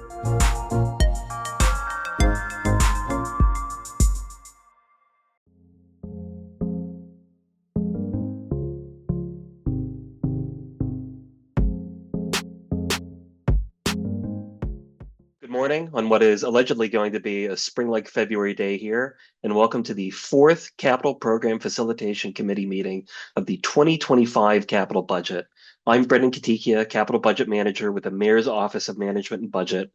Good morning on what is allegedly going to be a spring-like February day here, and welcome to the fourth Capital Program Facilitation Committee meeting of the 2025 capital budget. I'm Brendan Katikia, Capital Budget Manager with the Mayor's Office of Management and Budget.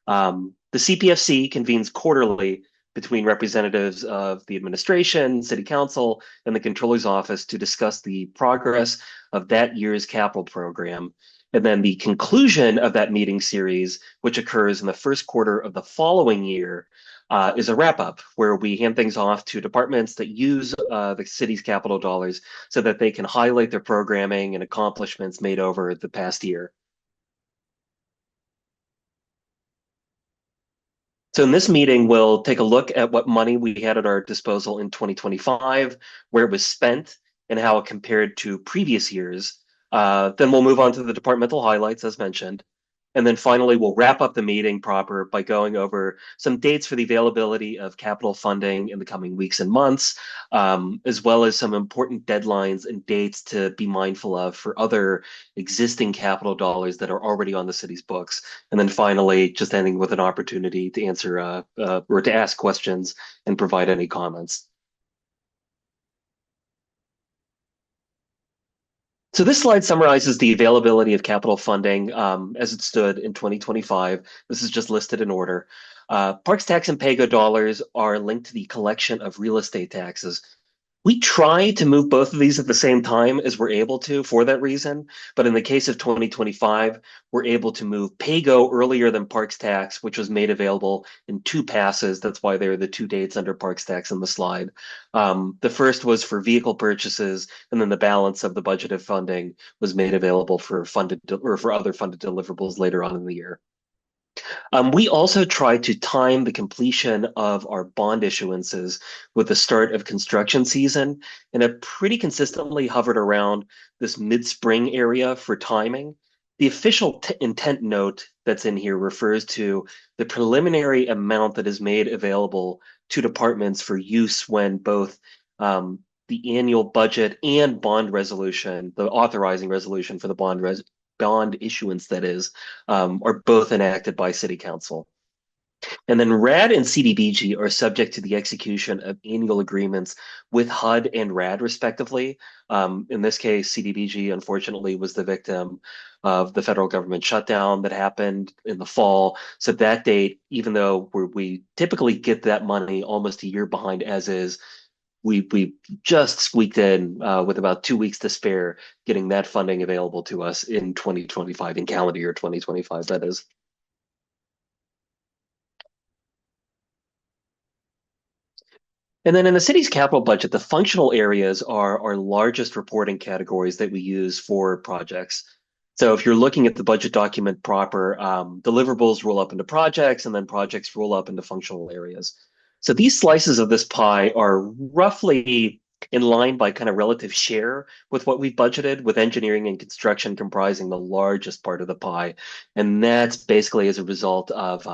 The CPFC convenes quarterly between representatives of the administration, City Council, and the Controller's Office to discuss the progress of that year's capital program. And then the conclusion of that meeting series, which occurs in the first quarter of the following year, is a wrap up where we hand things off to departments that use the city's capital dollars so that they can highlight their programming and accomplishments made over the past year. So in this meeting, we'll take a look at what money we had at our disposal in 2025, where it was spent, and how it compared to previous years. Then we'll move on to the departmental highlights, as mentioned. And then finally, we'll wrap up the meeting proper by going over some dates for the availability of capital funding in the coming weeks and months, as well as some important deadlines and dates to be mindful of for other existing capital dollars that are already on the city's books. And then finally, just ending with an opportunity to answer or to ask questions and provide any comments. So this slide summarizes the availability of capital funding as it stood in 2025. This is just listed in order. Parks tax and PAYGO dollars are linked to the collection of real estate taxes. We try to move both of these at the same time as we're able to for that reason. But in the case of 2025, we're able to move PAYGO earlier than Parks tax, which was made available in two passes. That's why they're the two dates under Parks tax in the slide. The first was for vehicle purchases, and then the balance of the budgeted funding was made available for funded or for other funded deliverables later on in the year. We also tried to time the completion of our bond issuances with the start of construction season and have pretty consistently hovered around this mid-spring area for timing. The official intent note that's in here refers to the preliminary amount that is made available to departments for use when both the annual budget and bond resolution, the authorizing resolution for the bond issuance that is, are both enacted by City Council. And then RAD and CDBG are subject to the execution of annual agreements with HUD and RAD, respectively. In this case, CDBG, unfortunately, was the victim of the federal government shutdown that happened in the fall. So that date, even though we typically get that money almost a year behind as is, we just squeaked in with about 2 weeks to spare, getting that funding available to us in 2025, in calendar year 2025, that is. And then in the city's capital budget, the functional areas are our largest reporting categories that we use for projects. So if you're looking at the budget document proper, deliverables roll up into projects, and then projects roll up into functional areas. So these slices of this pie are roughly in line by kind of relative share with what we've budgeted, with engineering and construction comprising the largest part of the pie. And that's basically as a result of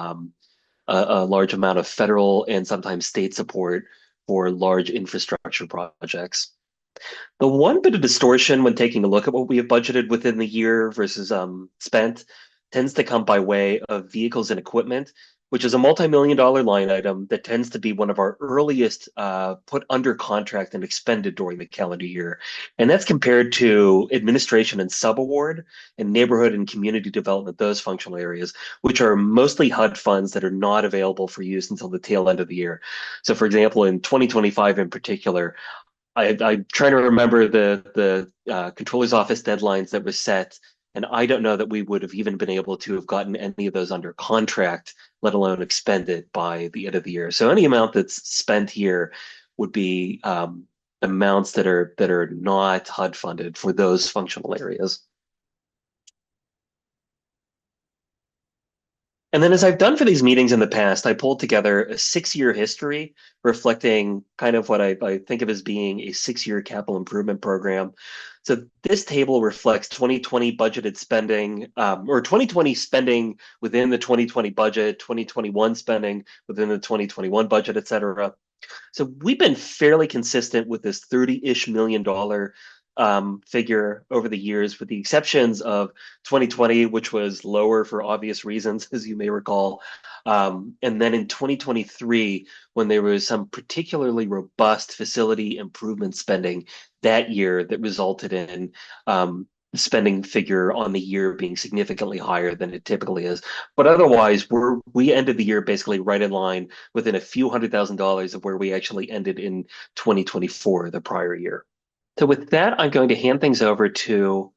a large amount of federal and sometimes state support for large infrastructure projects. The one bit of distortion when taking a look at what we have budgeted within the year versus spent tends to come by way of vehicles and equipment, which is a multi-million-dollar line item that tends to be one of our earliest put under contract and expended during the calendar year. And that's compared to administration and subaward and neighborhood and community development, those functional areas, which are mostly HUD funds that are not available for use until the tail end of the year. So for example, in 2025 in particular, I'm trying to remember the controller's office deadlines that were set, and I don't know that we would have even been able to have gotten any of those under contract, let alone expended by the end of the year. So any amount that's spent here would be amounts that are not HUD funded for those functional areas. And then as I've done for these meetings in the past, I pulled together a 6-year history reflecting kind of what I think of as being a 6-year capital improvement program. So this table reflects 2020 budgeted spending, or 2020 spending within the 2020 budget, 2021 spending within the 2021 budget, et cetera. So we've been fairly consistent with this 30-ish million dollar figure over the years, with the exceptions of 2020, which was lower for obvious reasons, as you may recall. And then in 2023, when there was some particularly robust facility improvement spending that year that resulted in spending figure on the year being significantly higher than it typically is. But otherwise, we ended the year basically right in line within a few $100,000 of where we actually ended in 2024, the prior year. So with that, I'm going to hand things over to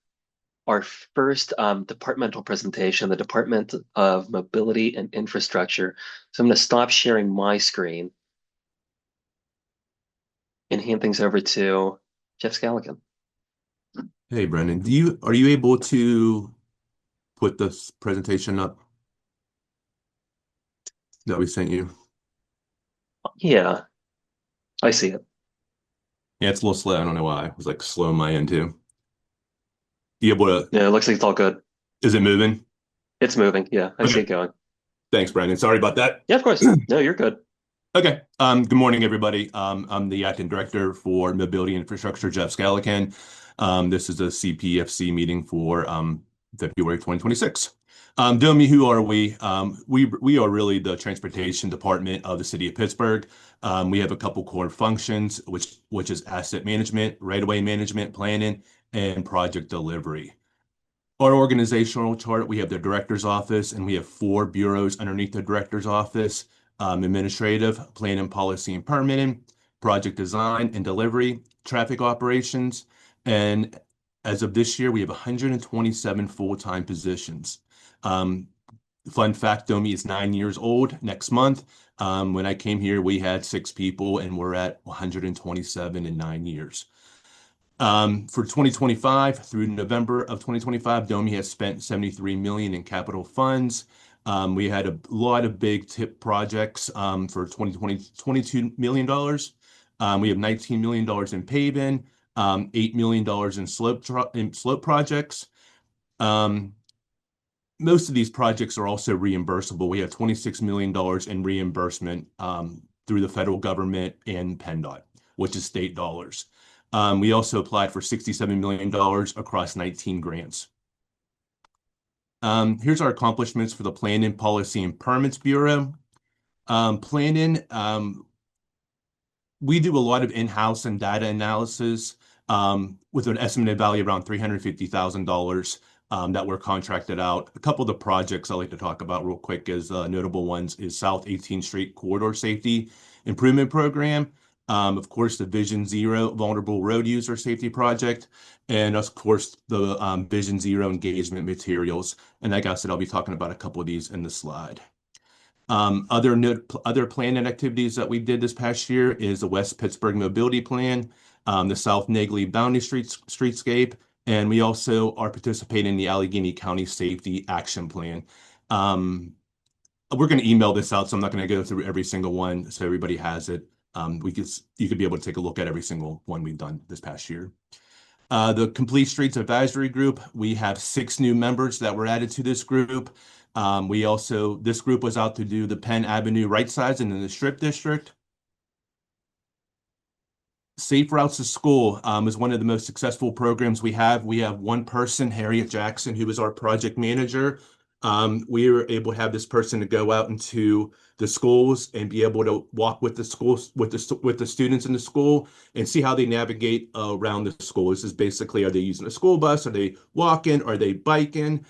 our first departmental presentation, the Department of Mobility and Infrastructure. So I'm going to stop sharing my screen and hand things over to Jeff Scalligan. Hey, Brendan, are you able to put this presentation up that we sent you? Yeah, I see it. Yeah, it's a little slow. I don't know why. It was like slow on my end too. You able to, Yeah, it looks like it's all good. is it moving? It's moving. Yeah, I see Okay. it going. Thanks, Brendan. Sorry about that. Yeah, of course. No, you're good. Okay. Good morning, everybody. I'm the acting director for Mobility Infrastructure, Jeff Scallican. This is a CPFC meeting for February 2026. Domi, who are we? We are really the transportation department of the city of Pittsburgh. We have a couple core functions, which is asset management, right-of-way management, planning, and project delivery. Our organizational chart, we have the director's office, and we have four bureaus underneath the director's office: administrative, plan and policy and permitting, project design and delivery, traffic operations. And as of this year, we have 127 full-time positions. Um, Fun fact, Domi is 9 years old next month. When I came here, we had 6 people, and we're at 127 in 9 years. For 2025 through November of 2025, Domi has spent 73 million in capital funds. We had a lot of big tip projects for 2020, $22 million. We have $19 million in paving, $8 million in slope projects. Most of these projects are also reimbursable. We have $26 million in reimbursement through the federal government and PennDOT, which is state dollars. We also applied for $67 million across 19 grants. Here's our accomplishments for the Planning, Policy, and Permits Bureau. Planning, we do a lot of in-house and data analysis with an estimated value around $350,000 that were contracted out. A couple of the projects I like to talk about real quick as notable ones is South 18th Street Corridor Safety Improvement Program. Of course, the Vision Zero Vulnerable Road User Safety Project, and of course, the Vision Zero Engagement Materials. And like I said, I'll be talking about a couple of these in the slide. Other planning activities that we did this past year is the West Pittsburgh Mobility Plan, the South Negley Boundary Streetscape, and we also are participating in the Allegheny County Safety Action Plan. We're going to email this out, so I'm not going to go through every single one, so everybody has it. You could be able to take a look at every single one we've done this past year. The Complete Streets Advisory Group, we have 6 new members that were added to this group. This group was out to do the Penn Avenue right sides and in the Strip District. Safe Routes to School is one of the most successful programs we have. We have one person, Harriet Jackson, who is our project manager. We were able to have this person to go out into the schools and be able to walk with the schools with the students in the school and see how they navigate around the school. This is basically, are they using a school bus? Are they walking? Are they biking?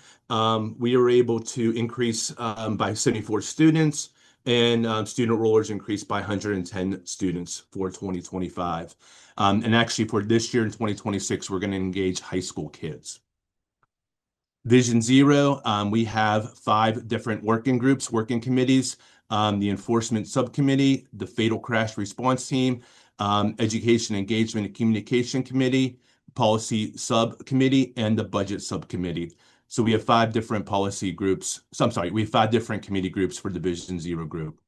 We were able to increase by 74 students, and student rollers increased by 110 students for 2025. And actually, for this year in 2026, we're going to engage high school kids. Vision Zero, we have 5 different working groups, working committees, the Enforcement Subcommittee, the Fatal Crash Response Team, Education Engagement and Communication Committee, Policy Subcommittee, and the Budget Subcommittee. So we have 5 different policy groups. So I'm sorry, we have 5 different committee groups for the Vision Zero group.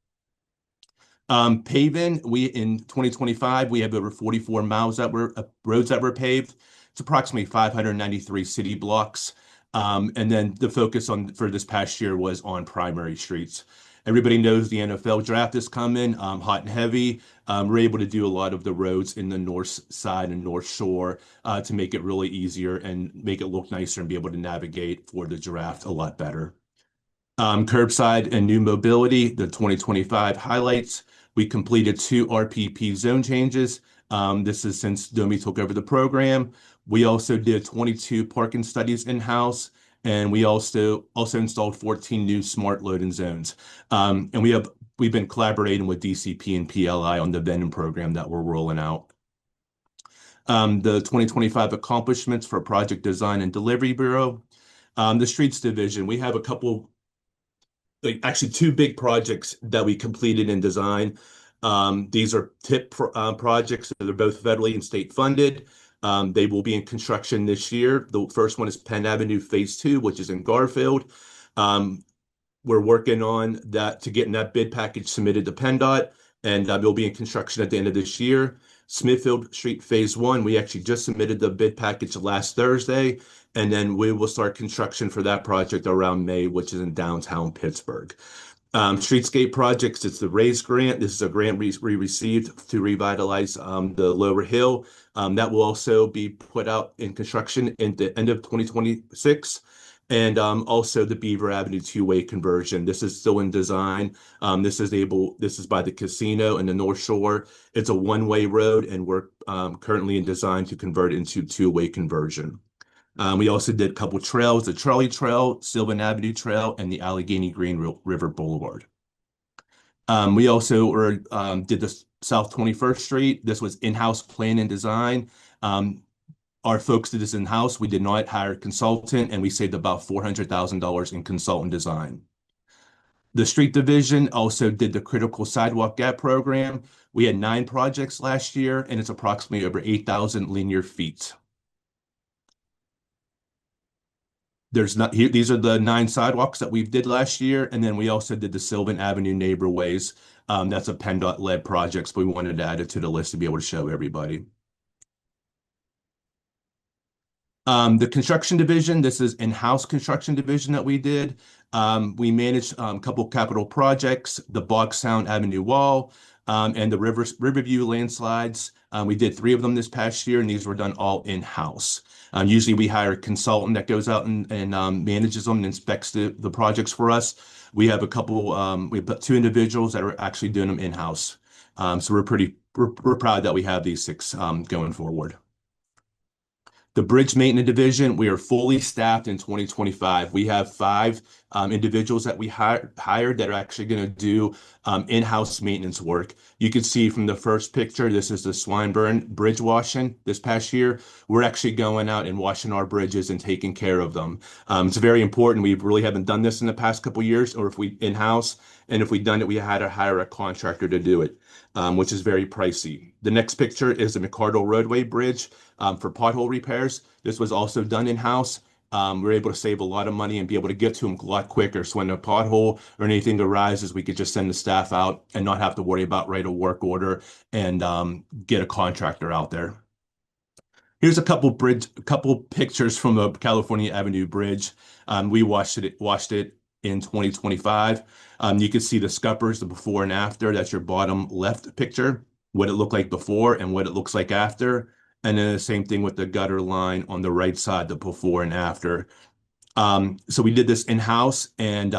Paving, in 2025, we have over 44 miles that were roads that were paved. It's approximately 593 city blocks. And then the focus on for this past year was on primary streets. Everybody knows the NFL draft is coming, hot and heavy. We're able to do a lot of the roads in the north side and north shore to make it really easier and make it look nicer and be able to navigate for the draft a lot better. Curbside and new mobility, the 2025 highlights. We completed 2 RPP zone changes. This is since Domi took over the program. We also did 22 parking studies in-house, and we also installed 14 new smart loading zones. And we've been collaborating with DCP and PLI on the vending program that we're rolling out. The 2025 accomplishments for Project Design and Delivery Bureau. The Streets Division, we have a couple, like actually 2 big projects that we completed in design. These are projects. They're both federally and state funded. They will be in construction this year. The first one is Penn Avenue Phase 2, which is in Garfield. We're working on that to getting that bid package submitted to PennDOT, and it'll be in construction at the end of this year. Smithfield Street Phase 1, we actually just submitted the bid package last Thursday, and then we will start construction for that project around May, which is in downtown Pittsburgh. Streetscape projects, it's the RAISE grant. This is a grant we received to revitalize the Lower Hill. That will also be put out in construction in the end of 2026. And also the Beaver Avenue 2-way conversion. This is still in design. This is by the casino in the North Shore. It's a 1-way road, and we're currently in design to convert it into 2-way conversion. We also did a couple trails, the Charlie Trail, Sylvan Avenue Trail, and the Allegheny Green River Boulevard. We also did the South 21st Street. This was in-house plan and design. Our folks did this in-house. We did not hire a consultant, and we saved about $400,000 in consultant design. The Street Division also did the Critical Sidewalk Gap Program. We had 9 projects last year, and it's approximately over 8,000 linear feet. These are the 9 sidewalks that we did last year, and then we also did the Sylvan Avenue Neighborways. That's a PennDOT-led project, so we wanted to add it to the list to be able to show everybody. The construction division, this is in-house construction division that we did. We managed a couple capital projects, the Bogstown Avenue Wall, and the Riverview landslides. We did 3 of them this past year, and these were done all in-house. Usually we hire a consultant that goes out and manages them and inspects the projects for us. We have we have 2 individuals that are actually doing them in-house. So we're proud that we have these 6 going forward. The Bridge Maintenance Division, we are fully staffed in 2025. We have 5 individuals that we hired that are actually going to do in-house maintenance work. You can see from the first picture, this is the Swinburne Bridge washing this past year. We're actually going out and washing our bridges and taking care of them. It's very important. We really haven't done this in the past couple of years, or if we in-house, and if we've done it, we had to hire a contractor to do it, which is very pricey. The next picture is the McCardle Roadway Bridge for pothole repairs. This was also done in-house. We're able to save a lot of money and be able to get to them a lot quicker. So when a pothole or anything arises, we could just send the staff out and not have to worry about write a work order and get a contractor out there. Here's a couple pictures from the California Avenue Bridge. We washed it in 2025. You can see the scuppers, the before and after. That's your bottom left picture, what it looked like before and what it looks like after. And then the same thing with the gutter line on the right side, the before and after. So we did this in-house, and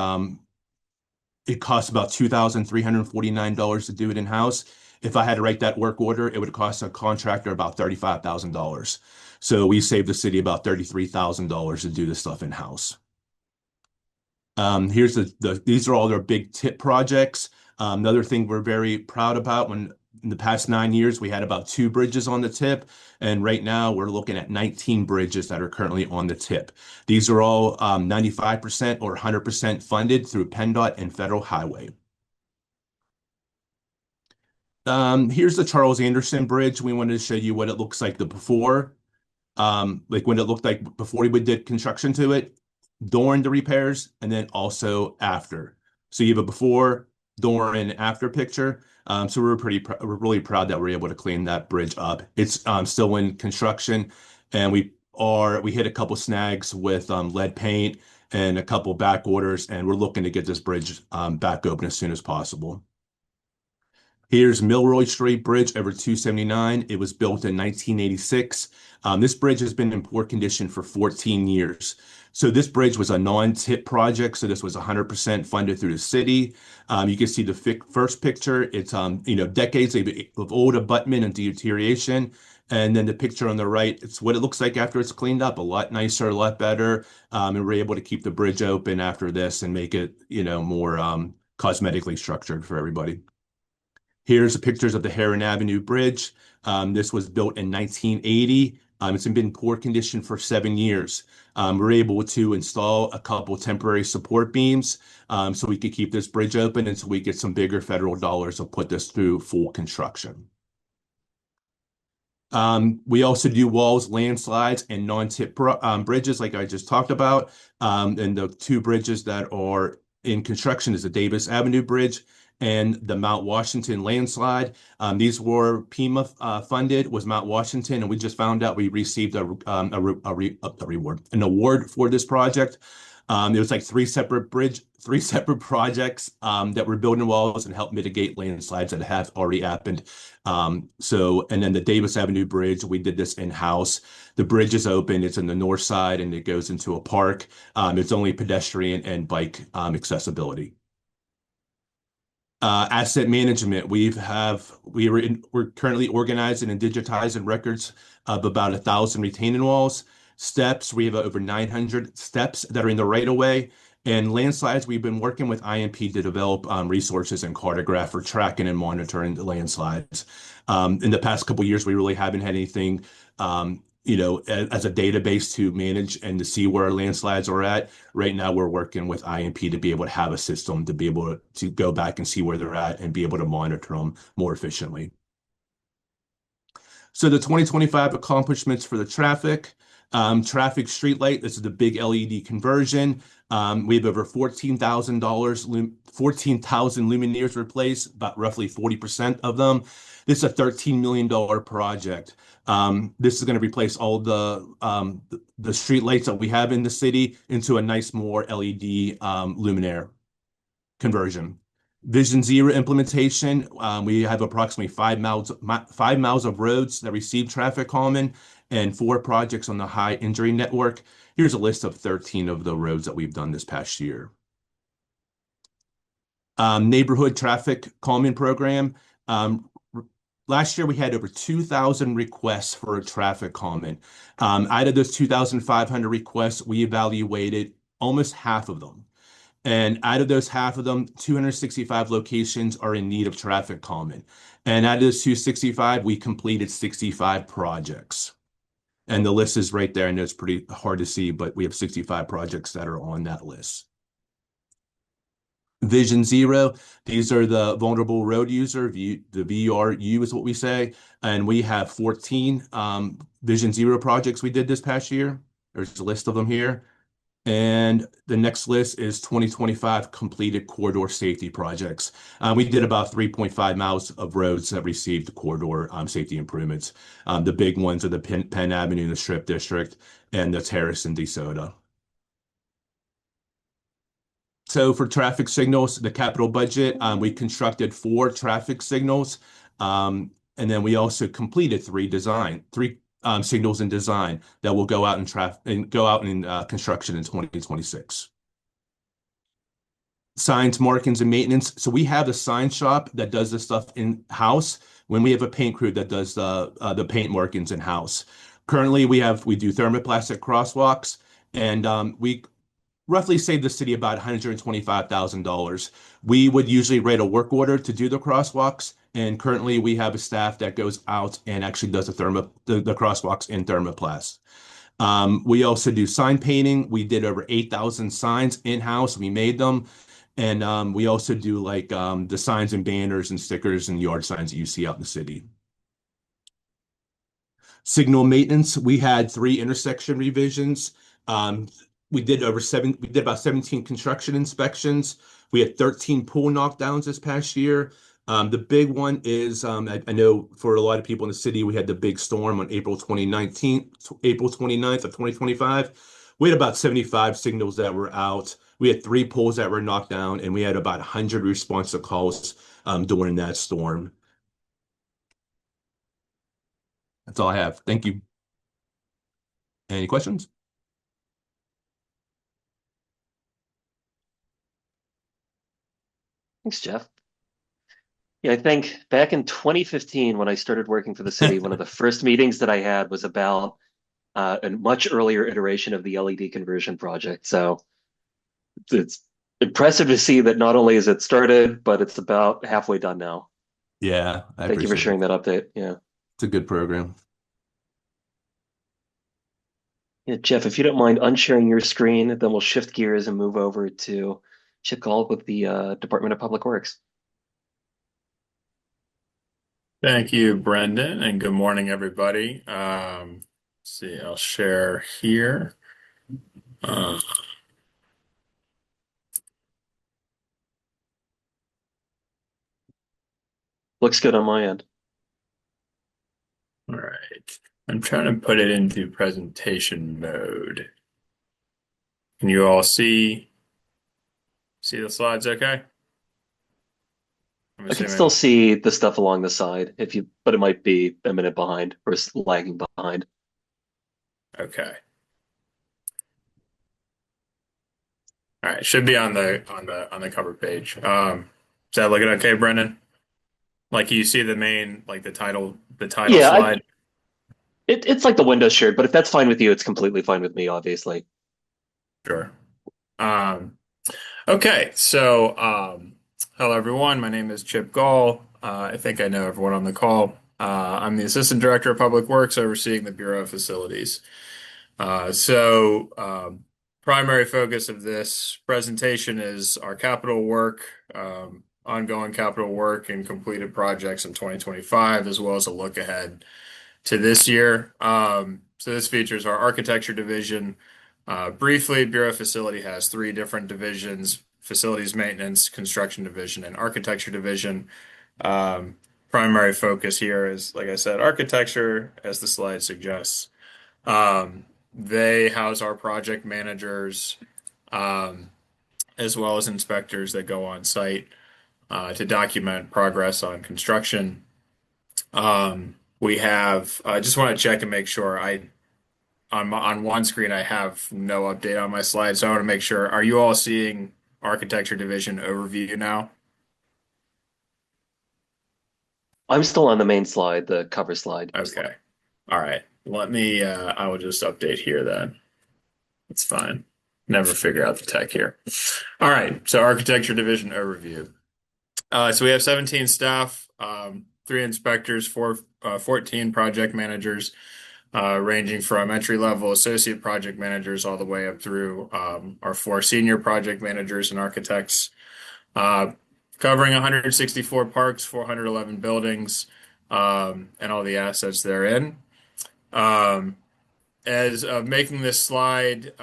it cost about $2,349 to do it in-house. If I had to write that work order, it would cost a contractor about $35,000. So we saved the city about $33,000 to do this stuff in-house. These are all their big tip projects. Another thing we're very proud about, when in the past 9 years, we had about 2 bridges on the tip, and right now we're looking at 19 bridges that are currently on the tip. These are all 95% or 100% funded through PennDOT and Federal Highway. Here's the Charles Anderson Bridge. We wanted to show you what it looks like the before, like when it looked like before we did construction to it, during the repairs, and then also after. So you have a before, during, and after picture. So we're really proud that we're able to clean that bridge up. It's still in construction. and we hit a couple snags with lead paint and a couple back orders, and we're looking to get this bridge back open as soon as possible. Here's Milroy Street Bridge over 279. It was built in 1986. This bridge has been in poor condition for 14 years. So this bridge was a non-tip project. So this was 100% funded through the city. You can see the first picture. It's decades of old abutment and deterioration. And then the picture on the right, it's what it looks like after it's cleaned up. A lot nicer, a lot better. And we're able to keep the bridge open after this and make it, more cosmetically structured for everybody. Here's the pictures of the Heron Avenue Bridge. This was built in 1980. It's been in poor condition for 7 years. We're able to install a couple temporary support beams so we could keep this bridge open until we get some bigger federal dollars to put this through full construction. We also do walls, landslides, and non-tip bridges like I just talked about. And the two bridges that are in construction is the Davis Avenue Bridge and the Mount Washington landslide. These were PEMA funded, was Mount Washington, and we just found out we received an award for this project. There was like three separate projects that were building walls and help mitigate landslides that have already happened. And then the Davis Avenue Bridge, we did this in-house. The bridge is open. It's on the north side and it goes into a park. It's only pedestrian and bike accessibility. Asset management. We're currently organizing and digitizing records of about 1,000 retaining walls. Steps, we have over 900 steps that are in the right of way. And landslides, we've been working with IMP to develop resources and cartograph for tracking and monitoring the landslides. In the past couple of years, we really haven't had anything as a database to manage and to see where our landslides are at. Right now, we're working with IMP to be able to have a system to be able to go back and see where they're at and be able to monitor them more efficiently. So the 2025 accomplishments for the traffic street light, this is the big LED conversion. We have over $14,000 luminaires replaced, about roughly 40% of them. This is a $13 million project. This is going to replace all the street lights that we have in the city into a nice more LED luminaire conversion. Vision Zero implementation. We have approximately 5 miles of roads that receive traffic calming and 4 projects on the high injury network. Here's a list of 13 of the roads that we've done this past year. Neighborhood traffic calming program. Last year, we had over 2,000 requests for a traffic calming. Out of those 2,500 requests, we evaluated almost half of them. And out of those half of them, 265 locations are in need of traffic calming. And out of those 265, we completed 65 projects. And the list is right there. I know it's pretty hard to see, but we have 65 projects that are on that list. Vision Zero, these are the vulnerable road user, the VRU is what we say. And we have 14 Vision Zero projects we did this past year. There's a list of them here. And the next list is 2025 completed corridor safety projects. We did about 3.5 miles of roads that received corridor safety improvements. The big ones are the Penn Avenue, the Strip District, and the Terrace in DeSoto. So for traffic signals, the capital budget, we constructed 4 traffic signals. And then we also completed 3 signals in design that will go out in construction in 2026. Signs, markings, and maintenance. So we have a sign shop that does this stuff in-house when we have a paint crew that does the paint markings in-house. Currently, we do thermoplastic crosswalks, and we roughly save the city about $125,000. We would usually write a work order to do the crosswalks, and currently we have a staff that goes out and actually does the crosswalks in thermoplast. We also do sign painting. We did over 8,000 signs in-house. We made them. And we also do like the signs and banners and stickers and yard signs that you see out in the city. Signal maintenance, we had 3 intersection revisions. We did about 17 construction inspections. We had 13 pole knockdowns this past year. The big one is I know for a lot of people in the city, we had the big storm on April 29th of 2025. We had about 75 signals that were out. We had three poles that were knocked down, and we had about 100 responsive calls during that storm. That's all I have. Thank you. Any questions? Thanks, Jeff. Yeah, I think back in 2015, when I started working for the city, one of the first meetings that I had was about a much earlier iteration of the LED conversion project. So it's impressive to see that not only is it started, but it's about halfway done now. Yeah, I Thank you for appreciate it. sharing that update. Yeah. It's a good program. Yeah, Jeff, if you don't mind unsharing your screen, then we'll shift gears and move over to Chip Gall with the Department of Public Works. Thank you, Brendan, and good morning, everybody. Let's see, I'll share here. Uh, Looks good on my end. all right. I'm trying to put it into presentation mode. Can you all see the slides okay? I'm I can still assuming. see the stuff along the side but it might be a minute behind or lagging behind. Okay. All right. Should be on the cover page. Is that looking okay, Brendan? Like you see the main, like the title Yeah, slide? it's like the Windows shared, but if that's fine with you, it's completely fine with me, obviously. Sure. Um, Okay, so hello everyone. My name is Chip Gall. I think I know everyone on the call. I'm the Assistant Director of Public Works overseeing the Bureau of Facilities. Primary focus of this presentation is our capital work, ongoing capital work and completed projects in 2025, as well as a look ahead to this year. So this features our architecture division. Briefly, Bureau Facility has three different divisions: facilities maintenance, construction division, and architecture division. Um, Primary focus here is, like I said, architecture, as the slide suggests. They house our project managers, um, as well as inspectors that go on site to document progress on construction. We have, I just want to check and make sure on one screen I have no update on my slide, so I want to make sure. Are you all seeing architecture division overview now? I'm still on the main slide, the cover slide. Okay. All right. I will just update here then. It's fine. Never figure out the tech here. All right. So architecture division overview. So we have 17 staff, three inspectors, 14 project managers, ranging from entry-level associate project managers all the way up through our four senior project managers and architects, uh, covering 164 parks, 411 buildings, and all the assets therein. Um, as making this slide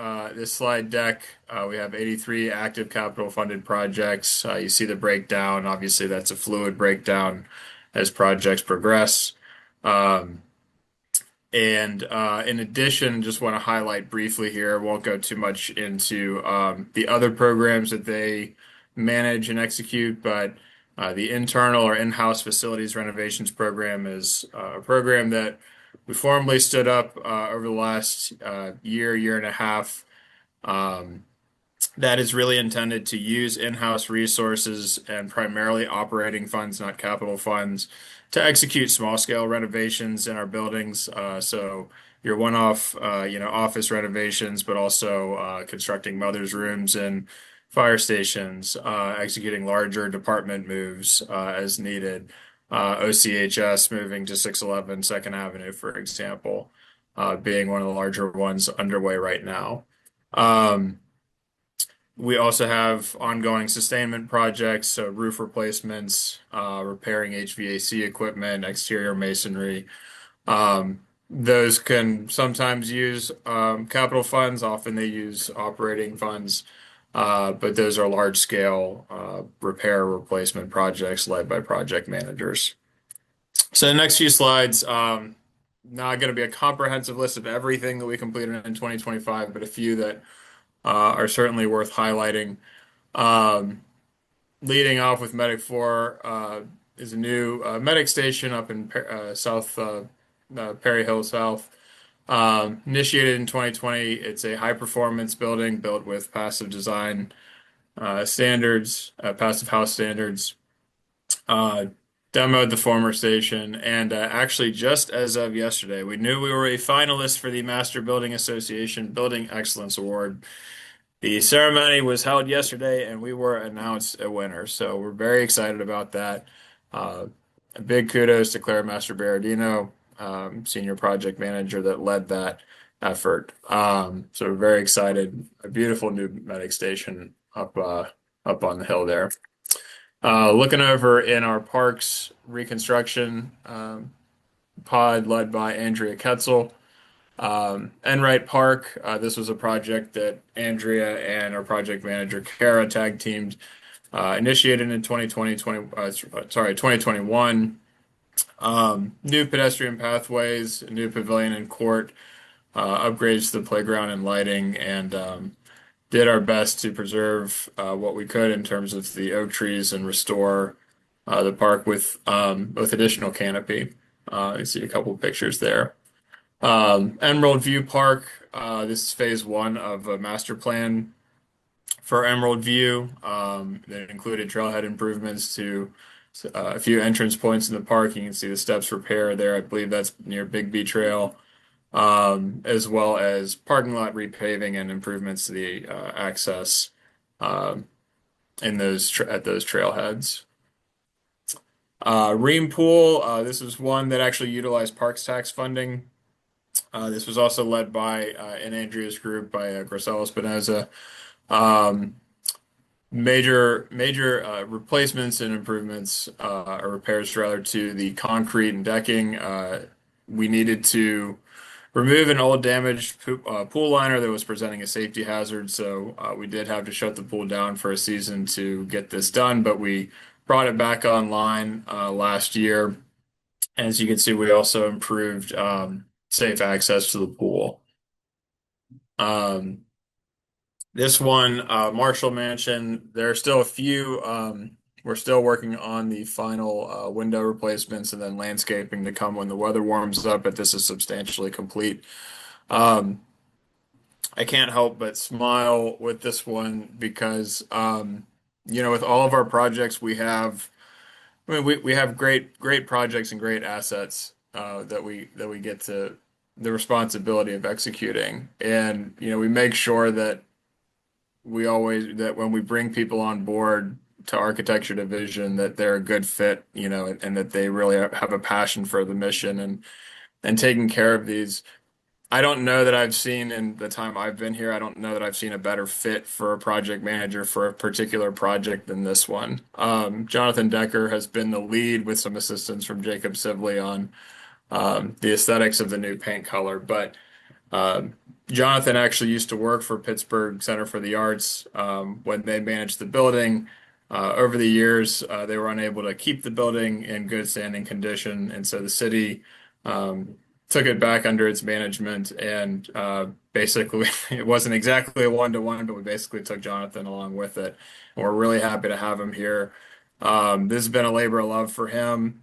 deck, we have 83 active capital funded projects. You see the breakdown. Obviously, that's a fluid breakdown as projects progress. Um, and in addition, just want to highlight briefly here, won't go too much into the other programs that they manage and execute, but the internal or in-house facilities renovations program is a program that we formally stood up over the last year and a half. Um, that is really intended to use in-house resources and primarily operating funds, not capital funds, to execute small-scale renovations in our buildings. So your one-off, office renovations, but also constructing mothers' rooms and fire stations, executing larger department moves as needed. OCHS moving to 611 Second Avenue, for example, being one of the larger ones underway right now. We also have ongoing sustainment projects, so roof replacements, repairing HVAC equipment, exterior masonry. Those can sometimes use capital funds. Often they use operating funds. but those are large scale repair replacement projects led by project managers. So the next few slides, not going to be a comprehensive list of everything that we completed in 2025, but a few that are certainly worth highlighting. Um, Leading off with Medic 4 is a new medic station up in South Perry Hill South. Initiated in 2020, it's a high performance building built with passive design standards, passive house standards. Uh, Demoed the former station, and actually, just as of yesterday, we knew we were a finalist for the Master Building Association Building Excellence Award. The ceremony was held yesterday, and we were announced a winner. So we're very excited about that. Uh, a big kudos to Claire Master Berardino, senior project manager that led that effort. So we're very excited. A beautiful new medic station up on the hill there. Looking over in our parks reconstruction pod led by Andrea Ketzel. Enright Park, this was a project that Andrea and our project manager Kara tag teamed, initiated in 2021. New pedestrian pathways, a new pavilion and court, upgrades to the playground and lighting, and did our best to preserve what we could in terms of the oak trees and restore the park with additional canopy. You see a couple of pictures there. Emerald View Park. This is phase one of a master plan for Emerald View that included trailhead improvements to a few entrance points in the park. You can see the steps repair there. I believe that's near Big B Trail, as well as parking lot repaving and improvements to the access in those at those trailheads. Ream Pool. This was one that actually utilized Parks Tax funding. This was also led by in Andrea's group by Gracella Spinoza. Major replacements and improvements or repairs rather to the concrete and decking. We needed to remove an old damaged pool liner that was presenting a safety hazard, so we did have to shut the pool down for a season to get this done, but we brought it back online last year. As you can see, we also improved safe access to the pool. This one, Marshall Mansion, there are still a few. We're still working on the final window replacements and then landscaping to come when the weather warms up, but this is substantially complete. I can't help but smile with this one because, with all of our projects, we have great projects and great assets that we get to the responsibility of executing, and we make sure that that when we bring people on board to architecture division that they're a good fit, and that they really have a passion for the mission and taking care of these. I don't know that I've seen in the time I've been here, I don't know that I've seen a better fit for a project manager for a particular project than this one. Jonathan Decker has been the lead with some assistance from Jacob Sibley on the aesthetics of the new paint color. But Jonathan actually used to work for Pittsburgh Center for the Arts when they managed the building. Over the years, they were unable to keep the building in good standing condition, and so the city took it back under its management, and basically it wasn't exactly a one-to-one, but we basically took Jonathan along with it. And we're really happy to have him here. This has been a labor of love for him.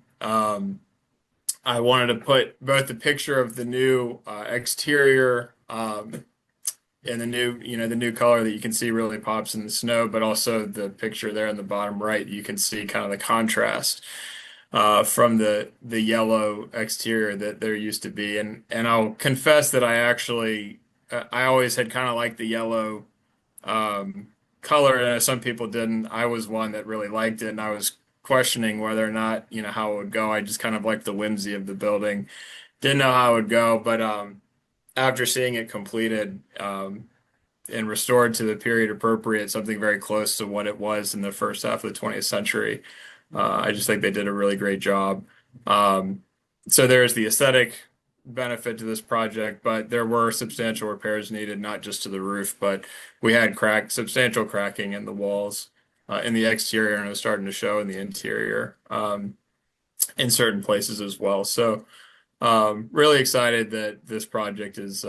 I wanted to put both the picture of the new exterior and the new color that you can see really pops in the snow, but also the picture there in the bottom right, you can see kind of the contrast from the yellow exterior that there used to be. And I'll confess that I always had kind of liked the yellow color, and some people didn't. I was one that really liked it, and I was questioning whether or not, how it would go. I just kind of liked the whimsy of the building. Didn't know how it would go, but after seeing it completed and restored to the period appropriate, something very close to what it was in the first half of the 20th century, I just think they did a really great job. So there's the aesthetic benefit to this project, but there were substantial repairs needed, not just to the roof, but we had substantial cracking in the walls in the exterior, and it was starting to show in the interior in certain places as well. So really excited that this project has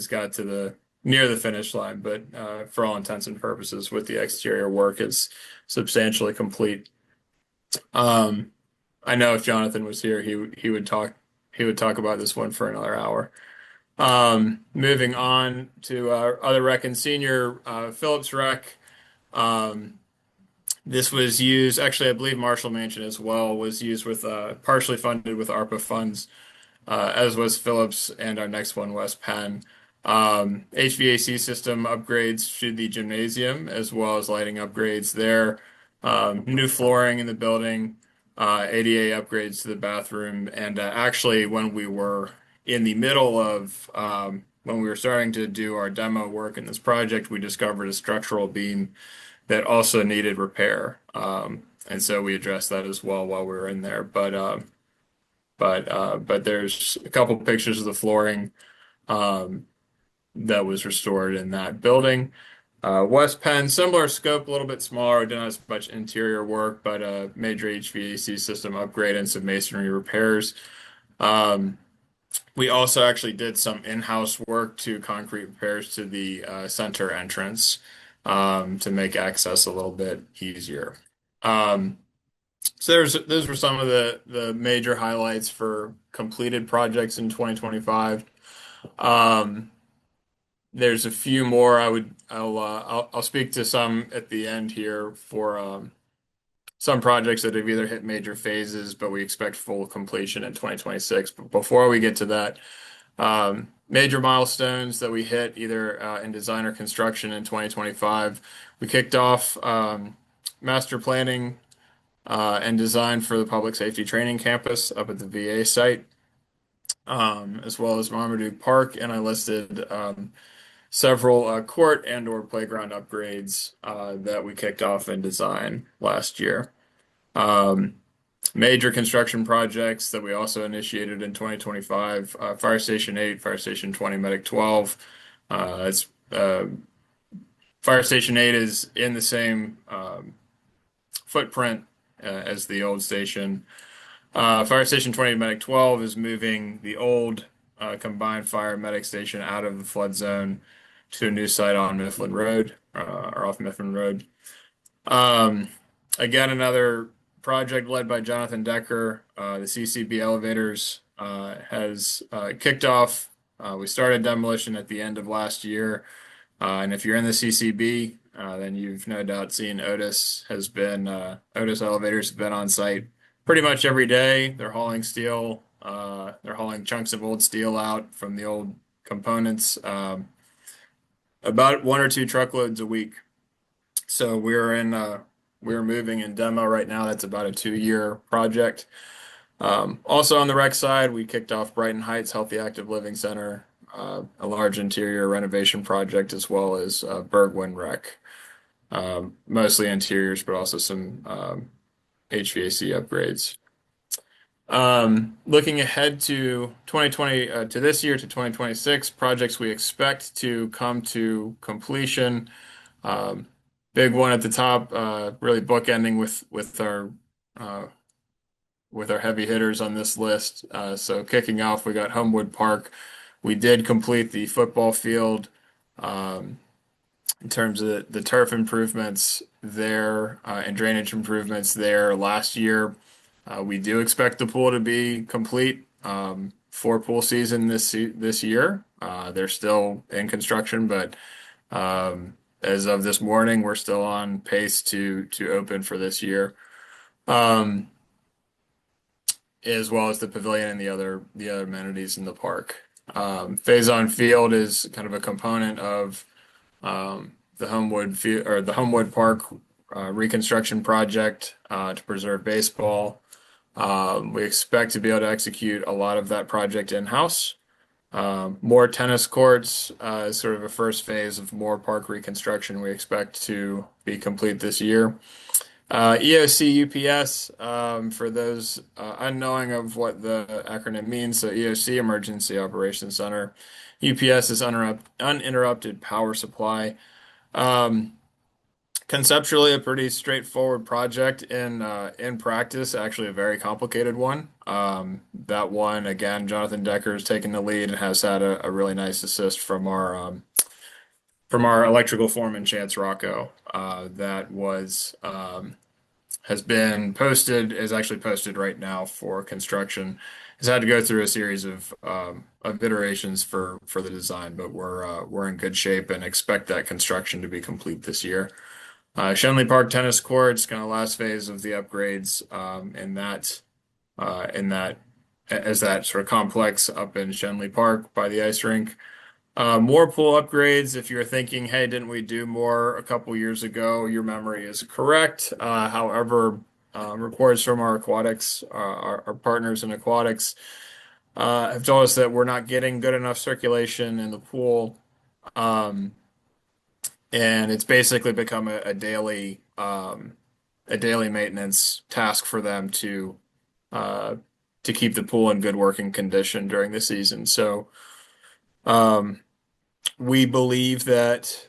got to the near the finish line, but for all intents and purposes, with the exterior work, it's substantially complete. I know if Jonathan was here, he would talk about this one for another hour. Moving on to our other rec and senior, Phillips Rec. This was used, actually, I believe Marshall Mansion as well was used with partially funded with ARPA funds, as was Phillips and our next one, West Penn. HVAC system upgrades to the gymnasium as well as lighting upgrades there. New flooring in the building, ADA upgrades to the bathroom, and actually when we were in the middle of when we were starting to do our demo work in this project, we discovered a structural beam that also needed repair. And so we addressed that as well while we were in there. But there's a couple pictures of the flooring that was restored in that building. West Penn, similar scope, a little bit smaller, didn't have as much interior work, but a major HVAC system upgrade and some masonry repairs. We also actually did some in-house work to concrete repairs to the center entrance to make access a little bit easier. So those were some of the major highlights for completed projects in 2025. There's a few more. I'll speak to some at the end here for some projects that have either hit major phases, but we expect full completion in 2026. But before we get to that, major milestones that we hit either in design or construction in 2025. We kicked off master planning and design for the public safety training campus up at the VA site, as well as Marmaduke Park, and I listed several court and/or playground upgrades that we kicked off in design last year. Major construction projects that we also initiated in 2025, Fire Station 8, Fire Station 20, Medic 12. Fire Station 8 is in the same footprint as the old station. Fire Station 20, Medic 12 is moving the old combined fire medic station out of the flood zone to a new site on Mifflin Road, or off Mifflin Road. Again, another project led by Jonathan Decker. The CCB elevators has kicked off. We started demolition at the end of last year. And if you're in the CCB, then you've no doubt seen Otis elevators have been on site pretty much every day. They're hauling steel. They're hauling chunks of old steel out from the old components. About 1 or 2 truckloads a week. So we're moving in demo right now. That's about a 2-year project. Also on the rec side, we kicked off Brighton Heights Healthy Active Living Center, a large interior renovation project, as well as Bergwin Rec. Mostly interiors, but also some HVAC upgrades. Looking ahead to 2020, to this year, to 2026, projects we expect to come to completion. Big one at the top, really bookending with our heavy hitters on this list. So kicking off, we got Homewood Park. We did complete the football field in terms of the turf improvements there and drainage improvements there last year. We do expect the pool to be complete for pool season this year. They're still in construction, but as of this morning, we're still on pace to open for this year, as well as the pavilion and the other amenities in the park. Faison Field is kind of a component of the Homewood Park reconstruction project to preserve baseball. We expect to be able to execute a lot of that project in-house. More tennis courts is sort of a first phase of more park reconstruction we expect to be complete this year. EOC UPS, for those unknowing of what the acronym means, so EOC, Emergency Operations Center. UPS is uninterrupted power supply. Um, Conceptually, a pretty straightforward project. In practice, actually a very complicated one. That one, again, Jonathan Decker has taken the lead and has had a really nice assist from our electrical foreman, Chance Rocco. That was has been posted, is actually posted right now for construction. Has had to go through a series of iterations for the design, but we're in good shape and expect that construction to be complete this year. Shenley Park tennis courts, kind of last phase of the upgrades, in that as that sort of complex up in Shenley Park by the ice rink. More pool upgrades. If you're thinking, hey, didn't we do more a couple years ago? Your memory is correct. However, reports from our aquatics, our partners in aquatics, have told us that we're not getting good enough circulation in the pool. Um, and it's basically become a daily maintenance task for them uh, to keep the pool in good working condition during the season. So, um, we believe that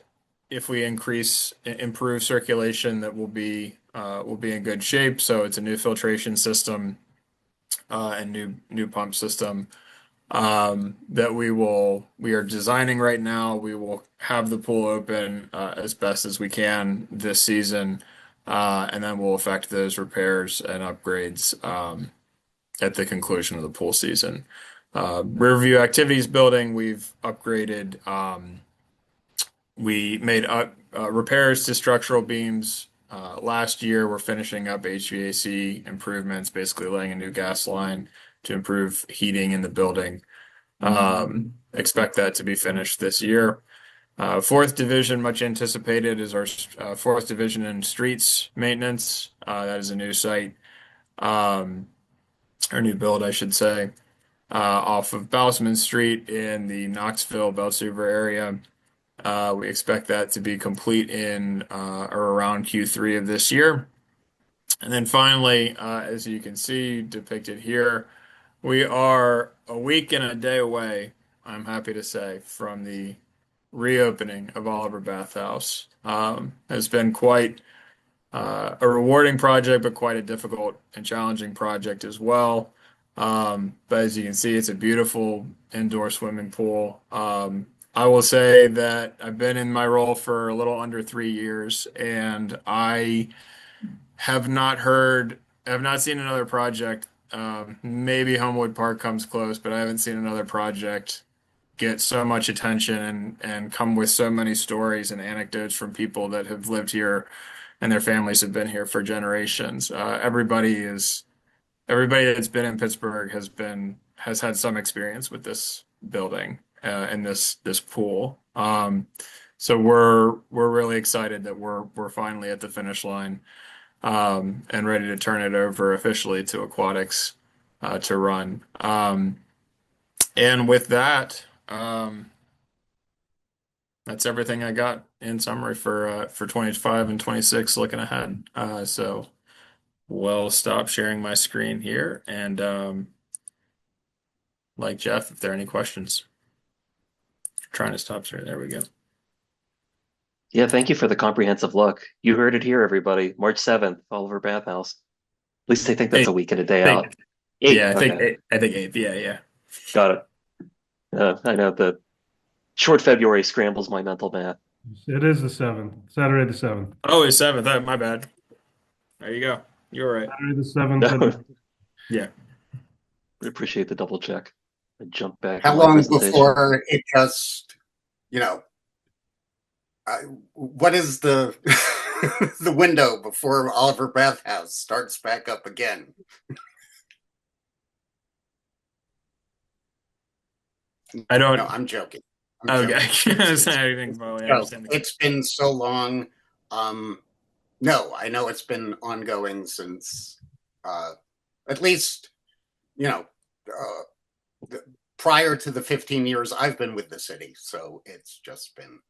if we improve circulation, that we'll be in good shape. So it's a new filtration system, and new pump system, that we are designing right now. We will have the pool open as best as we can this season, and then we'll effect those repairs and upgrades at the conclusion of the pool season. Rear activities building, we've upgraded. We made repairs to structural beams last year. We're finishing up HVAC improvements, basically laying a new gas line to improve heating in the building. Expect that to be finished this year. Fourth division, much anticipated, is our fourth division in streets maintenance. That is a new site, or new build, I should say, off of Bousman Street in the Knoxville, Beltsouver area. We expect that to be complete in or around Q3 of this year. And then finally, as you can see depicted here, we are a week and a day away, I'm happy to say, from the reopening of Oliver Bathhouse. It's been quite a rewarding project, but quite a difficult and challenging project as well. But as you can see, it's a beautiful indoor swimming pool. I will say that I've been in my role for a little under 3 years, and I have not seen another project. Maybe Homewood Park comes close, but I haven't seen another project get so much attention and come with so many stories and anecdotes from people that have lived here and their families have been here for generations. Everybody that's been in Pittsburgh has had some experience with this building and this pool. So we're really excited that we're finally at the finish line, and ready to turn it over officially to Aquatics to run. And with that, that's everything I got in summary for 25 and 26 looking ahead. So we'll stop sharing my screen here and like Jeff, if there are any questions. Trying to stop sharing. There we go. Yeah, thank you for the comprehensive look. You heard it here, everybody. March 7th, Oliver Bathhouse. At least I think that's Eight, a week and a day eight. out. Eight, Yeah, okay. I think eighth. Yeah, yeah. Got it. I know the short February scrambles my mental math. It is the 7th, Saturday the 7th. Oh, it's seventh. Oh, my bad. There you go. You're right. Saturday the 7th. No, Yeah. I appreciate the double check. I jump back How in my long presentation. before it just, you know, what is the the window before Oliver Bathhouse starts back up again? I don't. No, I'm joking. Okay. It's been so long. No, I know it's been ongoing since at least, you know, prior to the 15 years I've been with the city. So it's just been,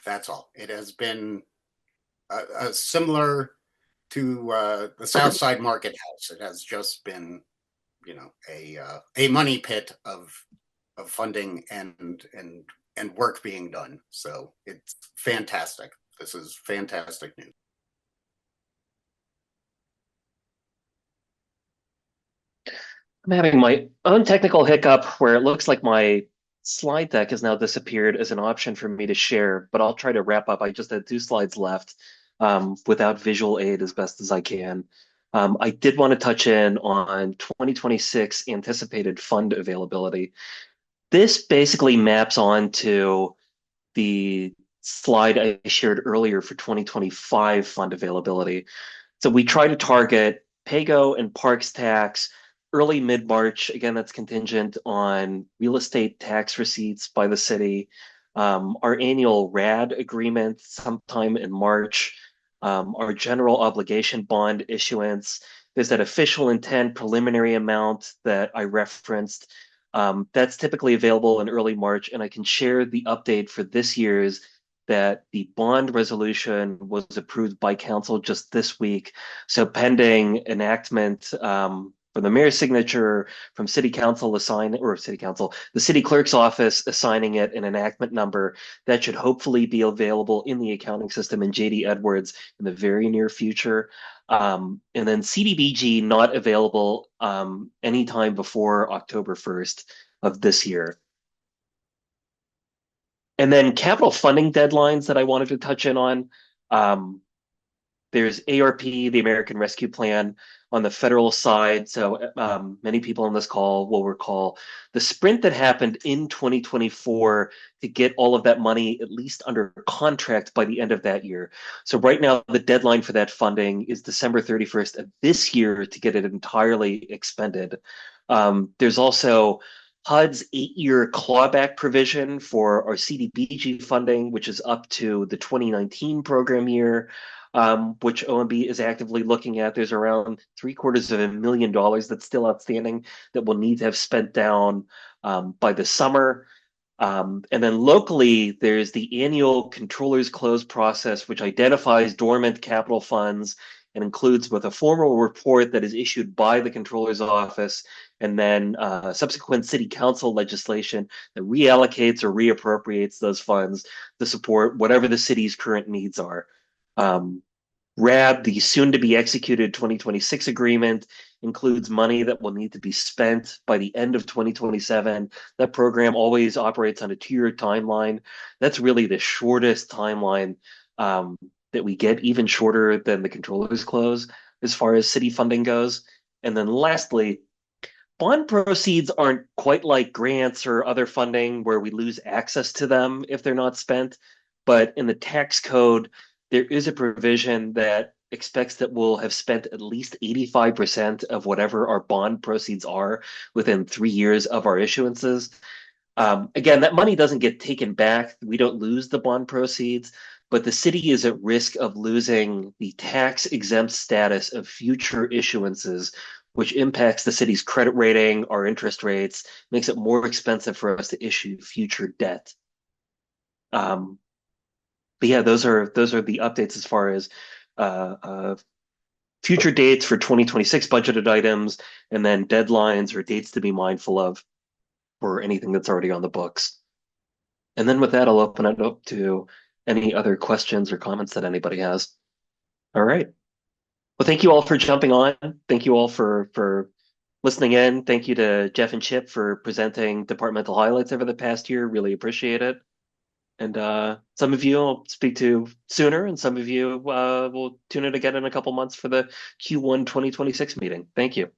that's all. It has been similar to the South Side Market House. It has just been, a money pit of funding and work being done. So it's fantastic. This is fantastic news. I'm having my own technical hiccup where it looks like my slide deck has now disappeared as an option for me to share, but I'll try to wrap up. I just had 2 slides left without visual aid as best as I can. I did want to touch in on 2026 anticipated fund availability. This basically maps onto the slide I shared earlier for 2025 fund availability. So we try to target PAYGO and Parks tax early mid-March. Again, that's contingent on real estate tax receipts by the city. Our annual RAD agreement sometime in March. Our general obligation bond issuance. There's that official intent preliminary amount that I referenced. That's typically available in early March, and I can share the update for this year's that the bond resolution was approved by council just this week. So pending enactment from the mayor's signature, from city council the city clerk's office assigning it an enactment number that should hopefully be available in the accounting system in JD Edwards in the very near future. And then CDBG not available anytime before October 1st of this year. And then capital funding deadlines that I wanted to touch in on. There's ARP, the American Rescue Plan, on the federal side. So many people on this call will recall the sprint that happened in 2024 to get all of that money at least under contract by the end of that year. So right now, the deadline for that funding is December 31st of this year to get it entirely expended. There's also HUD's 8-year clawback provision for our CDBG funding, which is up to the 2019 program year, which OMB is actively looking at. There's around $750,000 that's still outstanding that will need to have spent down by the summer. And then locally, there's the annual controller's close process, which identifies dormant capital funds and includes both a formal report that is issued by the controller's office and then subsequent city council legislation that reallocates or reappropriates those funds to support whatever the city's current needs are. RAB, the soon to be executed 2026 agreement, includes money that will need to be spent by the end of 2027. That program always operates on a 2-year timeline. That's really the shortest timeline that we get, even shorter than the controller's close as far as city funding goes. And then lastly, bond proceeds aren't quite like grants or other funding where we lose access to them if they're not spent. But in the tax code, there is a provision that expects that we'll have spent at least 85% of whatever our bond proceeds are within 3 years of our issuances. Again, that money doesn't get taken back. We don't lose the bond proceeds, but the city is at risk of losing the tax exempt status of future issuances, which impacts the city's credit rating, our interest rates, makes it more expensive for us to issue future debt. But yeah, those are the updates as far as future dates for 2026 budgeted items, and then deadlines or dates to be mindful of for anything that's already on the books. And then with that, I'll open it up to any other questions or comments that anybody has. All right. Well, thank you all for jumping on. Thank you all for listening in. Thank you to Jeff and Chip for presenting departmental highlights over the past year. Really appreciate it. And some of you I'll speak to sooner, and some of you will tune in again in a couple months for the Q1 2026 meeting. Thank you.